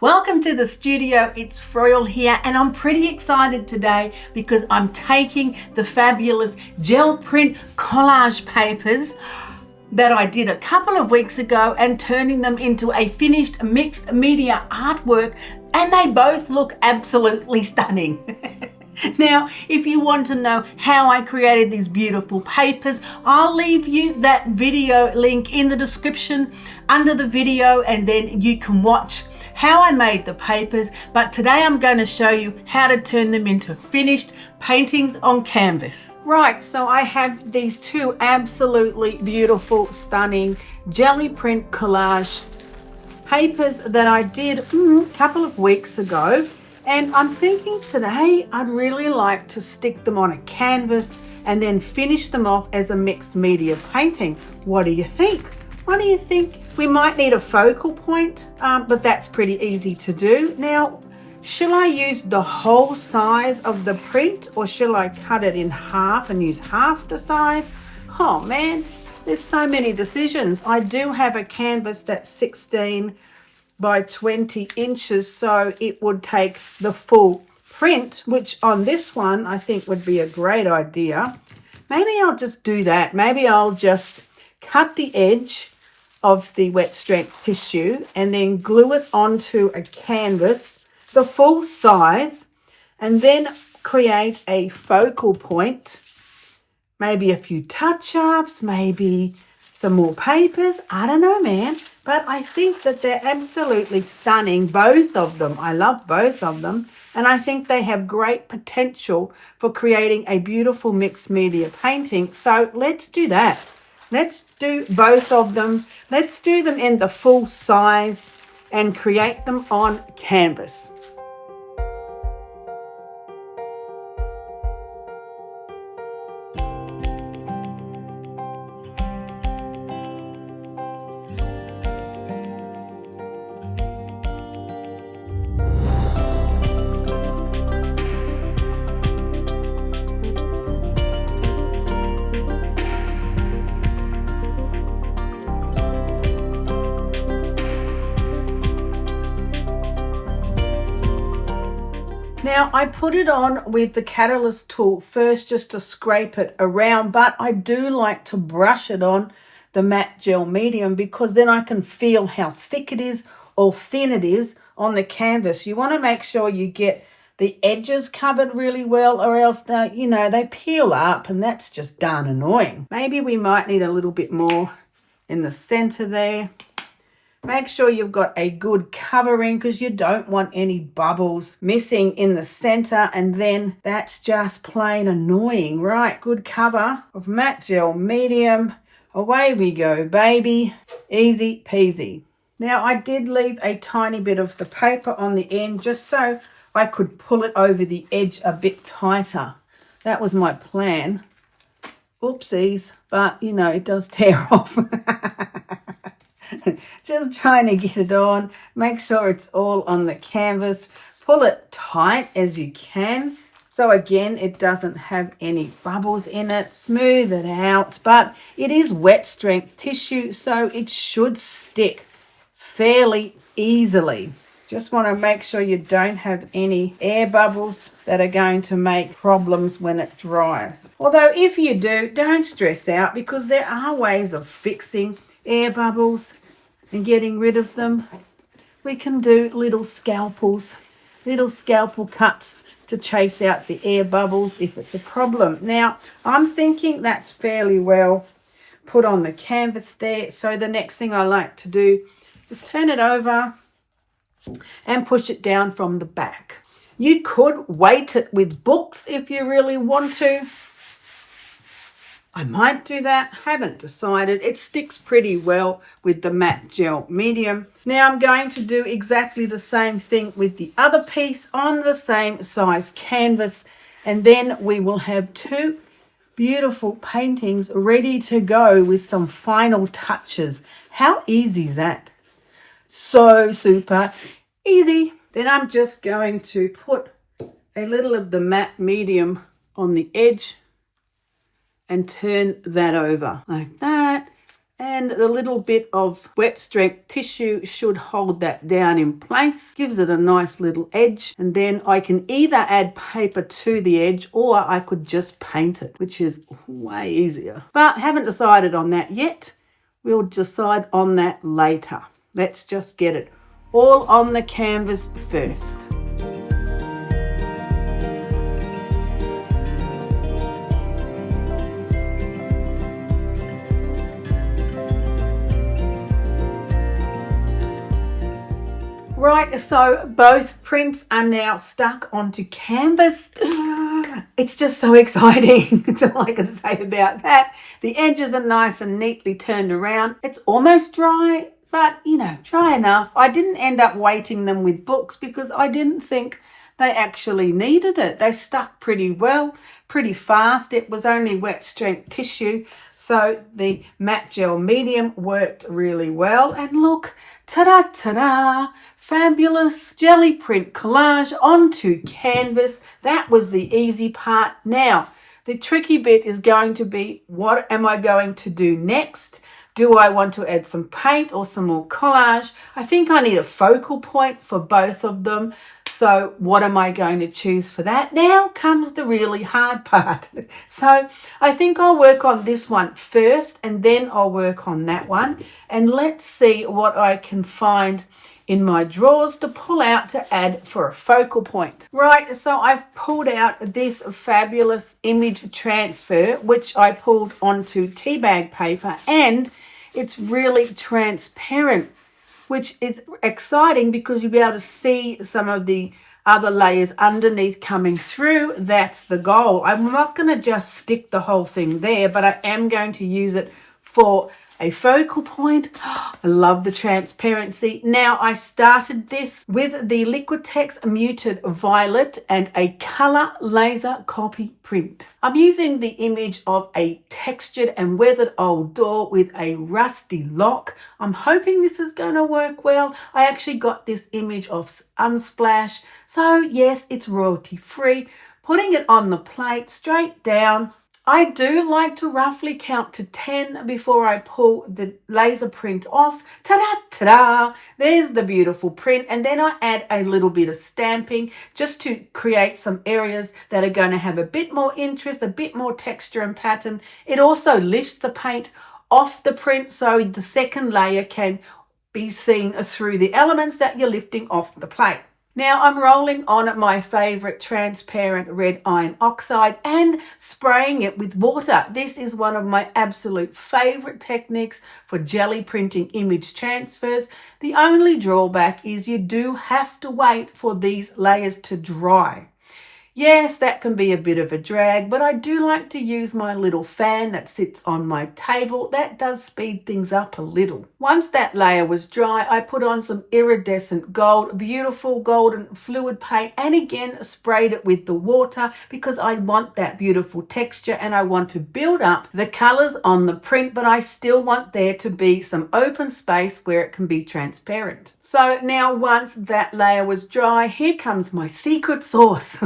Welcome to the studio. It's Froyle here, and I'm pretty excited today because I'm taking the fabulous gel print collage papers that I did a couple of weeks ago and turning them into a finished mixed media artwork, and they both look absolutely stunning. Now, if you want to know how I created these beautiful papers, I'll leave you that video link in the description under the video, and then you can watch how I made the papers. But today I'm going to show you how to turn them into finished paintings on canvas. Right, so I have these two absolutely beautiful, stunning jelly print collage papers that I did a couple of weeks ago. And I'm thinking today I'd really like to stick them on a canvas and then finish them off as a mixed media painting. What do you think? What do you think? We might need a focal point, but that's pretty easy to do. Now, shall I use the whole size of the print, or shall I cut it in half and use half the size? Oh man, there's so many decisions. I do have a canvas that's 16 by 20 inches, so it would take the full print, which on this one I think would be a great idea. Maybe I'll just do that. Maybe I'll just cut the edge of the wet strength tissue and then glue it onto a canvas, the full size, and then create a focal point, maybe a few touch-ups, maybe some more papers. I don't know, man. But I think that they're absolutely stunning, both of them. I love both of them. And I think they have great potential for creating a beautiful mixed media painting. So let's do that. Let's do both of them. Let's do them in the full size and create them on canvas. Now, I put it on with the catalyst tool first just to scrape it around, but I do like to brush it on the matte gel medium because then I can feel how thick it is or thin it is on the canvas. You want to make sure you get the edges covered really well, or else they peel up, and that's just darn annoying. Maybe we might need a little bit more in the center there. Make sure you've got a good covering because you don't want any bubbles missing in the center, and then that's just plain annoying. Right, good cover of matte gel medium. Away we go, baby. Easy peasy. Now, I did leave a tiny bit of the paper on the end just so I could pull it over the edge a bit tighter. That was my plan. Oopsies, but it does tear off. Just trying to get it on. Make sure it's all on the canvas. Pull it tight as you can. So again, it doesn't have any bubbles in it. Smooth it out. But it is wet strength tissue, so it should stick fairly easily. Just want to make sure you don't have any air bubbles that are going to make problems when it dries. Although if you do, don't stress out because there are ways of fixing air bubbles and getting rid of them. We can do little scalpel cuts to chase out the air bubbles if it's a problem. Now, I'm thinking that's fairly well put on the canvas there. So the next thing I like to do is turn it over and push it down from the back. You could weight it with books if you really want to. I might do that, haven't decided. It sticks pretty well with the matte gel medium. Now I'm going to do exactly the same thing with the other piece on the same size canvas, and then we will have two beautiful paintings ready to go with some final touches. How easy is that? So super easy. Then I'm just going to put a little of the matte medium on the edge and turn that over like that. And a little bit of wet strength tissue should hold that down in place, gives it a nice little edge. And then I can either add paper to the edge or I could just paint it, which is way easier. But haven't decided on that yet. We'll decide on that later. Let's just get it all on the canvas first. Right, so both prints are now stuck onto canvas. It's just so exciting. That's all I can say about that. The edges are nice and neatly turned around. It's almost dry, but dry enough. I didn't end up weighting them with books because I didn't think they actually needed it. They stuck pretty well, pretty fast. It was only wet strength tissue, so the matte gel medium worked really well. And look, ta-da, ta-da, fabulous jelly print collage onto canvas. That was the easy part. Now, the tricky bit is going to be, what am I going to do next? Do I want to add some paint or some more collage? I think I need a focal point for both of them. So what am I going to choose for that? Now comes the really hard part. So I think I'll work on this one first and then I'll work on that one. And let's see what I can find in my drawers to pull out to add for a focal point. Right, so I've pulled out this fabulous image transfer, which I pulled onto tea bag paper, and it's really transparent, which is exciting because you'll be able to see some of the other layers underneath coming through. That's the goal. I'm not going to just stick the whole thing there, but I am going to use it for a focal point. I love the transparency. Now, I started this with the Liquitex Muted Violet and a color laser copy print. I'm using the image of a textured and weathered old door with a rusty lock. I'm hoping this is going to work well. I actually got this image of Unsplash, so yes, it's royalty free. Putting it on the plate straight down. I do like to roughly count to 10 before I pull the laser print off. Ta-da, ta-da! There's the beautiful print. And then I add a little bit of stamping just to create some areas that are going to have a bit more interest, a bit more texture and pattern. It also lifts the paint off the print so the second layer can be seen through the elements that you're lifting off the plate. Now I'm rolling on my favorite transparent red iron oxide and spraying it with water. This is one of my absolute favorite techniques for jelly printing image transfers. The only drawback is you do have to wait for these layers to dry. Yes, that can be a bit of a drag, but I do like to use my little fan that sits on my table. That does speed things up a little. Once that layer was dry, I put on some iridescent gold, beautiful golden fluid paint, and again sprayed it with the water because I want that beautiful texture and I want to build up the colors on the print, but I still want there to be some open space where it can be transparent. So now once that layer was dry, here comes my secret sauce.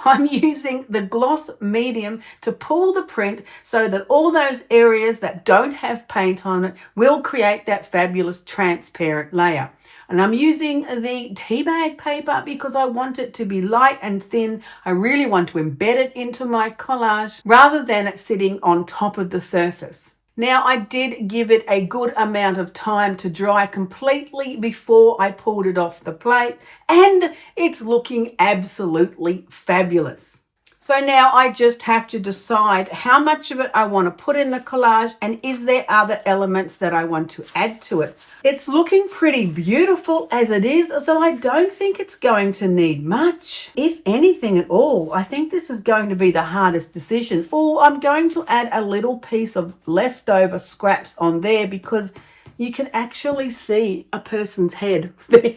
I'm using the gloss medium to pull the print so that all those areas that don't have paint on it will create that fabulous transparent layer. And I'm using the tea bag paper because I want it to be light and thin. I really want to embed it into my collage rather than it sitting on top of the surface. Now, I did give it a good amount of time to dry completely before I pulled it off the plate, and it's looking absolutely fabulous. So now I just have to decide how much of it I want to put in the collage and is there other elements that I want to add to it. It's looking pretty beautiful as it is, so I don't think it's going to need much, if anything at all. I think this is going to be the hardest decision. Or I'm going to add a little piece of leftover scraps on there because you can actually see a person's head there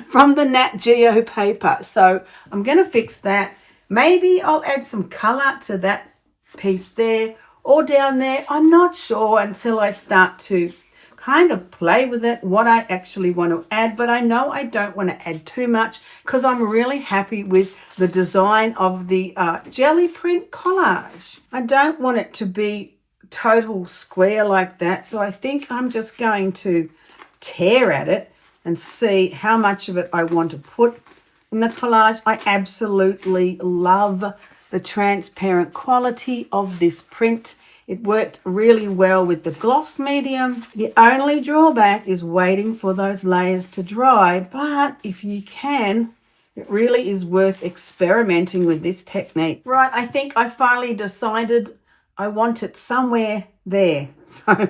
from the Nat Geo paper. So I'm going to fix that. Maybe I'll add some colour to that piece there or down there. I'm not sure until I start to kind of play with it, what I actually want to add. But I know I don't want to add too much because I'm really happy with the design of the jelly print collage. I don't want it to be total square like that. So I think I'm just going to tear at it and see how much of it I want to put in the collage. I absolutely love the transparent quality of this print. It worked really well with the gloss medium. The only drawback is waiting for those layers to dry, but if you can, it really is worth experimenting with this technique. Right, I think I finally decided I want it somewhere there. So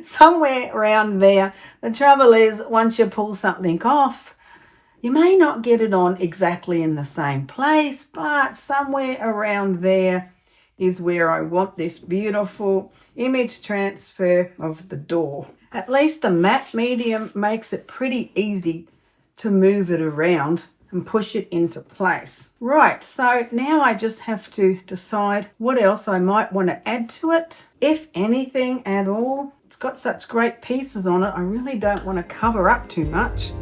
somewhere around there. The trouble is, once you pull something off, you may not get it on exactly in the same place, but somewhere around there is where I want this beautiful image transfer of the door. At least the matte medium makes it pretty easy to move it around and push it into place. Right, so now I just have to decide what else I might want to add to it, if anything at all. It's got such great pieces on it, I really don't want to cover up too much.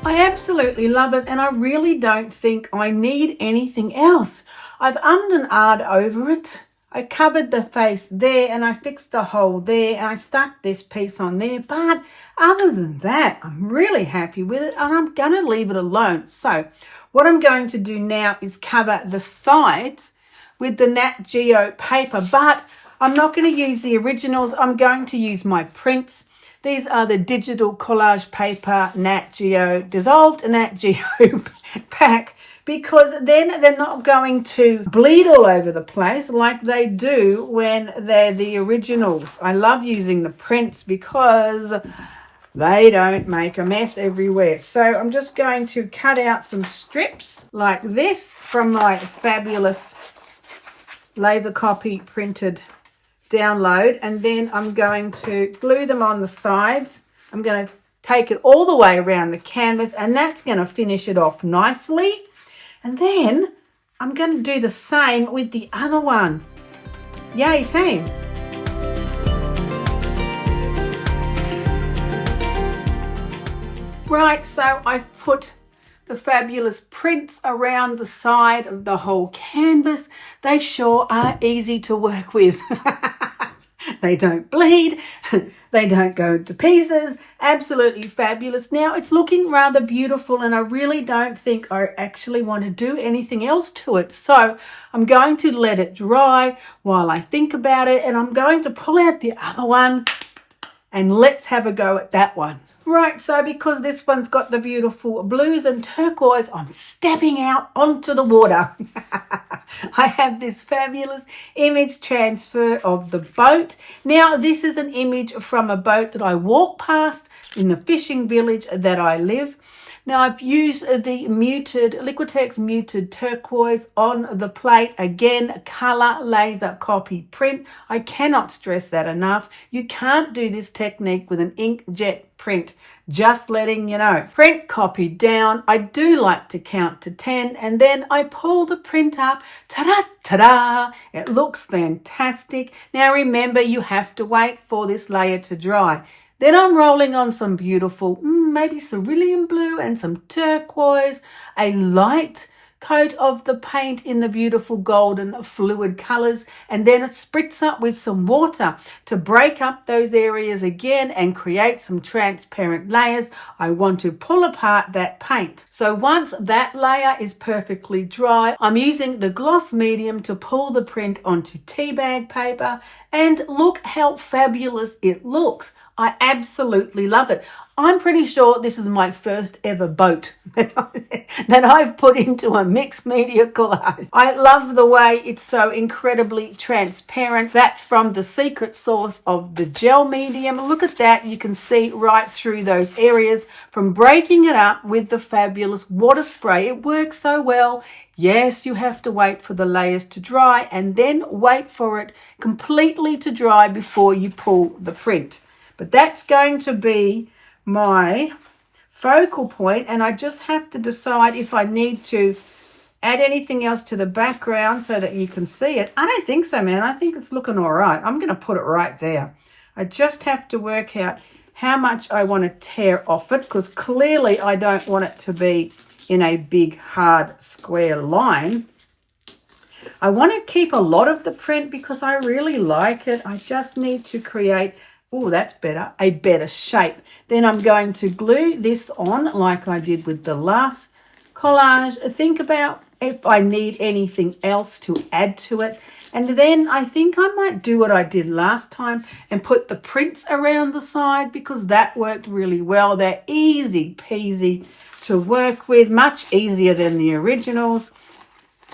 I absolutely love it, and I really don't think I need anything else. I've ummed and ahed over it. I covered the face there and I fixed the hole there and I stuck this piece on there. But other than that, I'm really happy with it and I'm going to leave it alone. So what I'm going to do now is cover the sides with the Nat Geo paper, but I'm not going to use the originals. I'm going to use my prints. These are the digital collage paper Nat Geo, dissolved Nat Geo pack, because then they're not going to bleed all over the place like they do when they're the originals. I love using the prints because they don't make a mess everywhere. So I'm just going to cut out some strips like this from my fabulous laser copy printed download, and then I'm going to glue them on the sides. I'm going to take it all the way around the canvas, and that's going to finish it off nicely. And then I'm going to do the same with the other one. Yay, team. Right, so I've put the fabulous prints around the side of the whole canvas. They sure are easy to work with. They don't bleed, they don't go to pieces, absolutely fabulous. Now it's looking rather beautiful and I really don't think I actually want to do anything else to it. So I'm going to let it dry while I think about it, and I'm going to pull out the other one and let's have a go at that one. Right, so because this one's got the beautiful blues and turquoise, I'm stepping out onto the water. I have this fabulous image transfer of the boat. Now, this is an image from a boat that I walk past in the fishing village that I live. Now, I've used the Liquitex muted turquoise on the plate. Again, colour laser copy print. I cannot stress that enough. You can't do this technique with an inkjet print. Just letting you know. Print copy down. I do like to count to 10 and then I pull the print up. Ta-da, ta-da. It looks fantastic. Now remember, you have to wait for this layer to dry. Then I'm rolling on some beautiful, maybe cerulean blue and some turquoise, a light coat of the paint in the beautiful golden fluid colours, and then it spritz up with some water to break up those areas again and create some transparent layers. I want to pull apart that paint. So once that layer is perfectly dry, I'm using the gloss medium to pull the print onto tea bag paper, and look how fabulous it looks. I absolutely love it. I'm pretty sure this is my first ever boat that I've put into a mixed media collage. I love the way it's so incredibly transparent. That's from the secret sauce of the gel medium. Look at that. You can see right through those areas from breaking it up with the fabulous water spray. It works so well. Yes, you have to wait for the layers to dry and then wait for it completely to dry before you pull the print. But that's going to be my focal point, and I just have to decide if I need to add anything else to the background so that you can see it. I don't think so, man. I think it's looking all right. I'm going to put it right there. I just have to work out how much I want to tear off it, because clearly I don't want it to be in a big hard square line. I want to keep a lot of the print because I really like it. I just need to create, oh, that's better, a better shape. Then I'm going to glue this on like I did with the last collage. Think about if I need anything else to add to it. And then I think I might do what I did last time and put the prints around the side, because that worked really well. They're easy peasy to work with, much easier than the originals.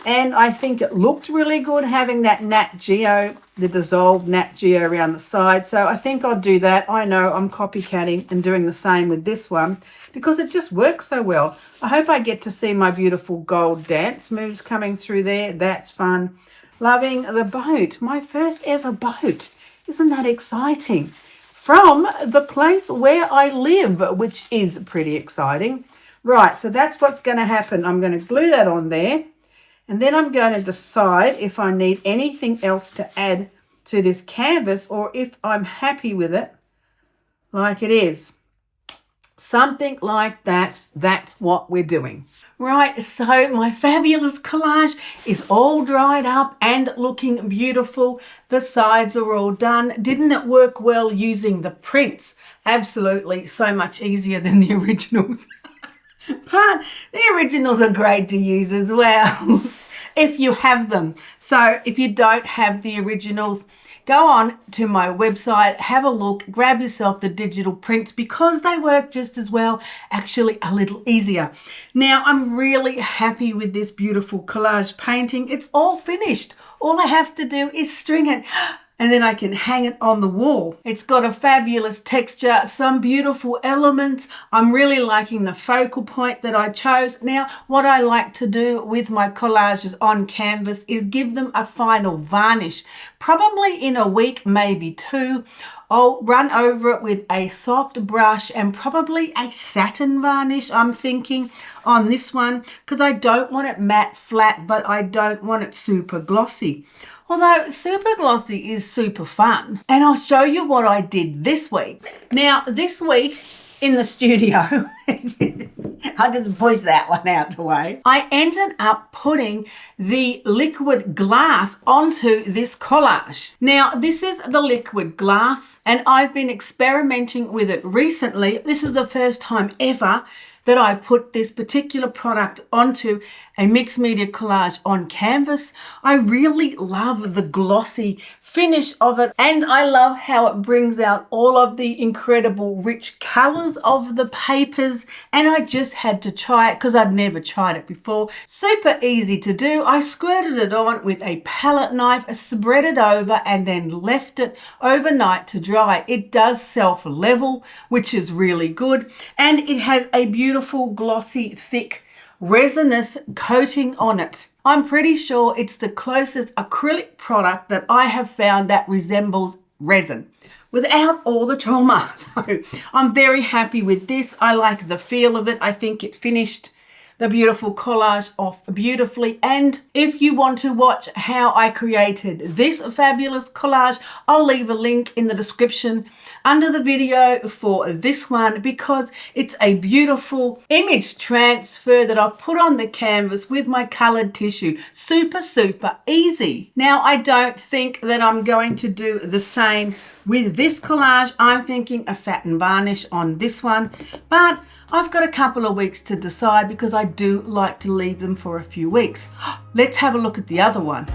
And I think it looked really good having that Nat Geo, the dissolved Nat Geo around the side. So I think I'll do that. I know I'm copycatting and doing the same with this one because it just works so well. I hope I get to see my beautiful gold dance moves coming through there. That's fun. Loving the boat, my first ever boat. Isn't that exciting? From the place where I live, which is pretty exciting. Right, so that's what's going to happen. I'm going to glue that on there. And then I'm going to decide if I need anything else to add to this canvas or if I'm happy with it like it is. Something like that, that's what we're doing. Right, so my fabulous collage is all dried up and looking beautiful. The sides are all done. Didn't it work well using the prints? Absolutely, so much easier than the originals. But the originals are great to use as well if you have them. So if you don't have the originals, go on to my website, have a look, grab yourself the digital prints because they work just as well, actually a little easier. Now, I'm really happy with this beautiful collage painting. It's all finished. All I have to do is string it, and then I can hang it on the wall. It's got a fabulous texture, some beautiful elements. I'm really liking the focal point that I chose. Now, what I like to do with my collages on canvas is give them a final varnish. Probably in a week, maybe two. I'll run over it with a soft brush and probably a satin varnish, I'm thinking, on this one, because I don't want it matte flat, but I don't want it super glossy. Although super glossy is super fun. And I'll show you what I did this week. Now, this week in the studio, I just pushed that one out the way. I ended up putting the liquid glass onto this collage. Now, this is the liquid glass, and I've been experimenting with it recently. This is the first time ever that I put this particular product onto a mixed media collage on canvas. I really love the glossy finish of it, and I love how it brings out all of the incredible rich colors of the papers, and I just had to try it because I'd never tried it before. Super easy to do. I squirted it on with a palette knife, spread it over, and then left it overnight to dry. It does self-level, which is really good, and it has a beautiful glossy thick resinous coating on it. I'm pretty sure it's the closest acrylic product that I have found that resembles resin without all the trauma. So I'm very happy with this. I like the feel of it. I think it finished the beautiful collage off beautifully. And if you want to watch how I created this fabulous collage, I'll leave a link in the description under the video for this one, because it's a beautiful image transfer that I've put on the canvas with my colored tissue. Super, super easy. Now, I don't think that I'm going to do the same with this collage. I'm thinking a satin varnish on this one, but I've got a couple of weeks to decide because I do like to leave them for a few weeks. Let's have a look at the other one.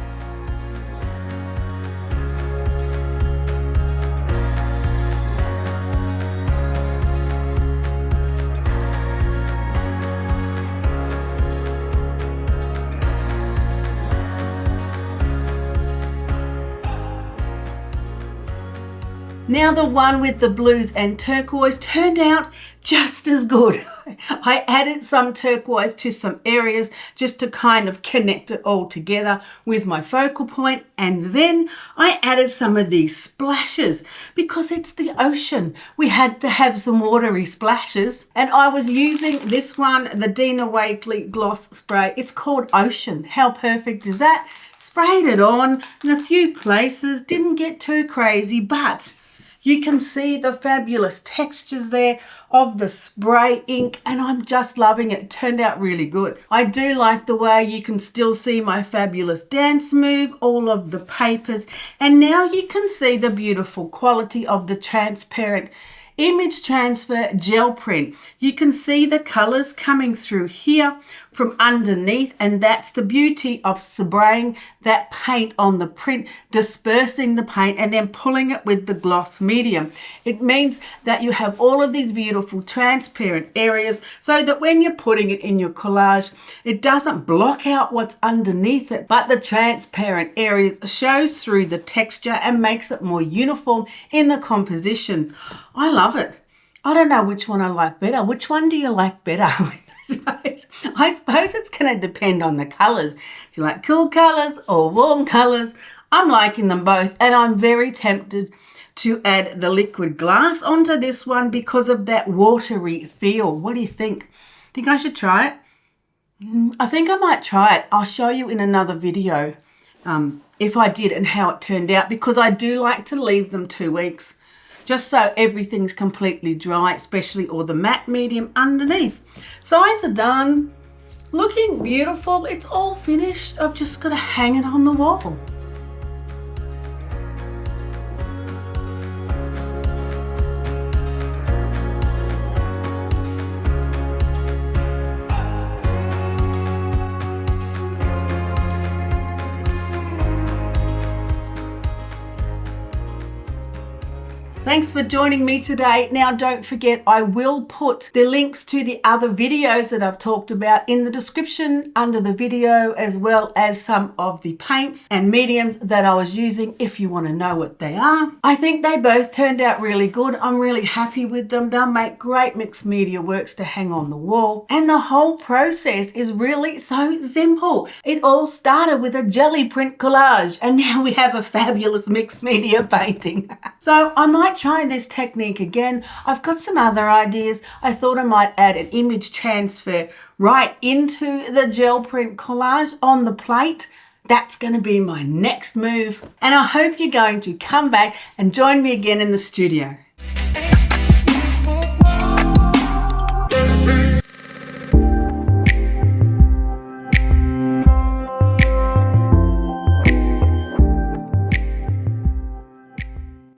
Now, the one with the blues and turquoise turned out just as good. I added some turquoise to some areas just to kind of connect it all together with my focal point. And then I added some of these splashes because it's the ocean. We had to have some watery splashes. And I was using this one, the Dina Wakley Gloss Spray. It's called Ocean. How perfect is that? Sprayed it on in a few places. Didn't get too crazy, but You can see the fabulous textures there of the spray ink, and I'm just loving it. It turned out really good. I do like the way you can still see my fabulous dance move, all of the papers, and now you can see the beautiful quality of the transparent image transfer gel print. You can see the colors coming through here from underneath, and that's the beauty of spraying that paint on the print, dispersing the paint and then pulling it with the gloss medium. It means that you have all of these beautiful transparent areas so that when you're putting it in your collage, it doesn't block out what's underneath it, but the transparent areas shows through the texture and makes it more uniform in the composition. I love it. I don't know which one I like better. Which one do you like better? I suppose it's going to depend on the colours. Do you like cool colours or warm colours? I'm liking them both, and I'm very tempted to add the liquid glass onto this one because of that watery feel. What do you think? Think I should try it? I think I might try it. I'll show you in another video if I did and how it turned out, because I do like to leave them 2 weeks just so everything's completely dry, especially all the matte medium underneath. Sides are done, looking beautiful. It's all finished. I've just got to hang it on the wall. Thanks for joining me today. Now, don't forget, I will put the links to the other videos that I've talked about in the description under the video, as well as some of the paints and mediums that I was using if you want to know what they are. I think they both turned out really good. I'm really happy with them. They'll make great mixed media works to hang on the wall. And the whole process is really so simple. It all started with a jelly print collage, and now we have a fabulous mixed media painting. So I might try this technique again. I've got some other ideas. I thought I might add an image transfer right into the gel print collage on the plate. That's going to be my next move. And I hope you're going to come back and join me again in the studio.